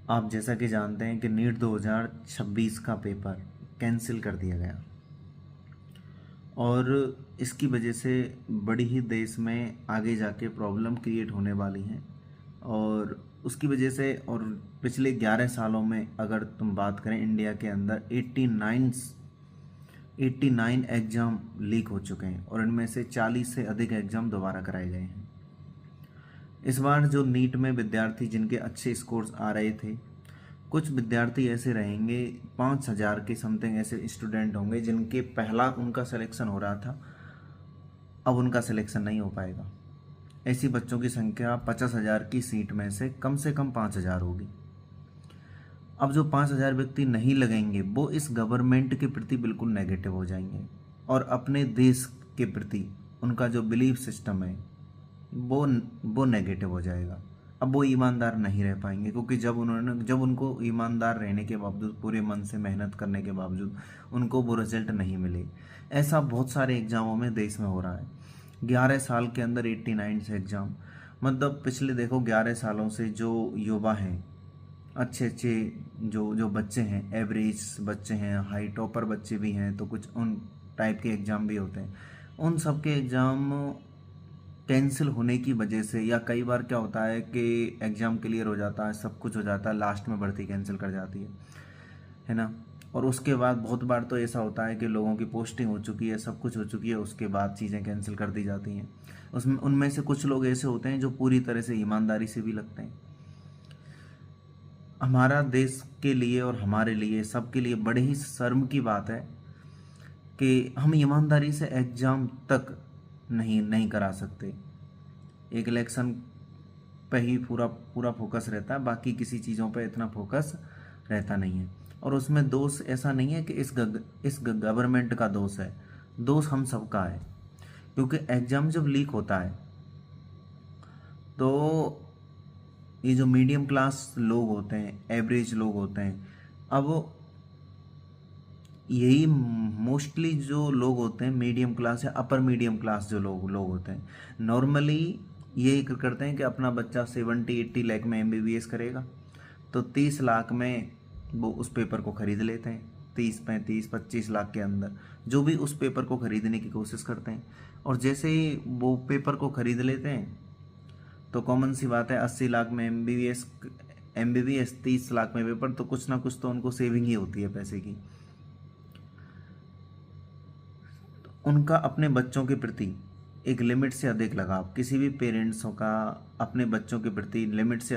आप जैसा कि जानते हैं कि नीट 2026 का पेपर कैंसिल कर दिया गया और इसकी वजह से बड़ी ही देश में आगे जाके प्रॉब्लम क्रिएट होने वाली हैं। और उसकी वजह से और पिछले 11 सालों में अगर तुम बात करें इंडिया के अंदर 89 एग्ज़ाम लीक हो चुके हैं और इनमें से 40 से अधिक एग्ज़ाम दोबारा कराए गए हैं। इस बार जो नीट में विद्यार्थी जिनके अच्छे स्कोर्स आ रहे थे, कुछ विद्यार्थी ऐसे रहेंगे, 5,000 के समथिंग ऐसे स्टूडेंट होंगे जिनके पहला उनका सिलेक्शन हो रहा था, अब उनका सिलेक्शन नहीं हो पाएगा। ऐसी बच्चों की संख्या 50,000 की सीट में से कम 5,000 होगी। अब जो 5,000 व्यक्ति नहीं लगेंगे वो इस गवर्नमेंट के प्रति बिल्कुल नेगेटिव हो जाएंगे और अपने देश के प्रति उनका जो बिलीफ सिस्टम है वो नेगेटिव हो जाएगा। अब वो ईमानदार नहीं रह पाएंगे क्योंकि जब उनको ईमानदार रहने के बावजूद, पूरे मन से मेहनत करने के बावजूद उनको वो रिजल्ट नहीं मिले। ऐसा बहुत सारे एग्जामों में देश में हो रहा है। 11 साल के अंदर 89 से एग्ज़ाम, मतलब पिछले देखो 11 सालों से जो युवा हैं, अच्छे अच्छे जो जो बच्चे हैं, एवरेज बच्चे हैं, हाई टॉपर बच्चे भी हैं, तो कुछ उन टाइप के एग्ज़ाम भी होते हैं, उन सब के एग्ज़ाम कैंसिल होने की वजह से, या कई बार क्या होता है कि एग्ज़ाम क्लियर हो जाता है, सब कुछ हो जाता है, लास्ट में भर्ती कैंसिल कर जाती है ना। और उसके बाद बहुत बार तो ऐसा होता है कि लोगों की पोस्टिंग हो चुकी है, सब कुछ हो चुकी है, उसके बाद चीज़ें कैंसिल कर दी जाती हैं। उसमें उनमें से कुछ लोग ऐसे होते हैं जो पूरी तरह से ईमानदारी से भी लगते हैं। हमारा देश के लिए और हमारे लिए, सबके लिए बड़े ही शर्म की बात है कि हम ईमानदारी से एग्ज़ाम तक नहीं नहीं करा सकते। एक इलेक्शन पे ही पूरा पूरा फोकस रहता है, बाकी किसी चीज़ों पे इतना फोकस रहता नहीं है। और उसमें दोष ऐसा नहीं है कि इस गवर्नमेंट का दोष है, दोष हम सबका है। क्योंकि एग्ज़ाम जब लीक होता है तो ये जो मीडियम क्लास लोग होते हैं, एवरेज लोग होते हैं, अब यही मोस्टली जो लोग होते हैं मीडियम क्लास या अपर मीडियम क्लास जो लोग होते हैं, नॉर्मली यही करते हैं कि अपना बच्चा 70-80 लाख में MBBS करेगा तो 30 लाख में वो उस पेपर को ख़रीद लेते हैं। 30-35-25 लाख के अंदर जो भी उस पेपर को ख़रीदने की कोशिश करते हैं, और जैसे ही वो पेपर को ख़रीद लेते हैं तो कॉमन सी बात है, 80 लाख में M B B S 30 lakh में पेपर, तो कुछ ना कुछ तो उनको सेविंग ही होती है पैसे की। उनका अपने बच्चों के प्रति एक लिमिट से अधिक लगाव, किसी भी पेरेंट्सों का अपने बच्चों के प्रति लिमिट से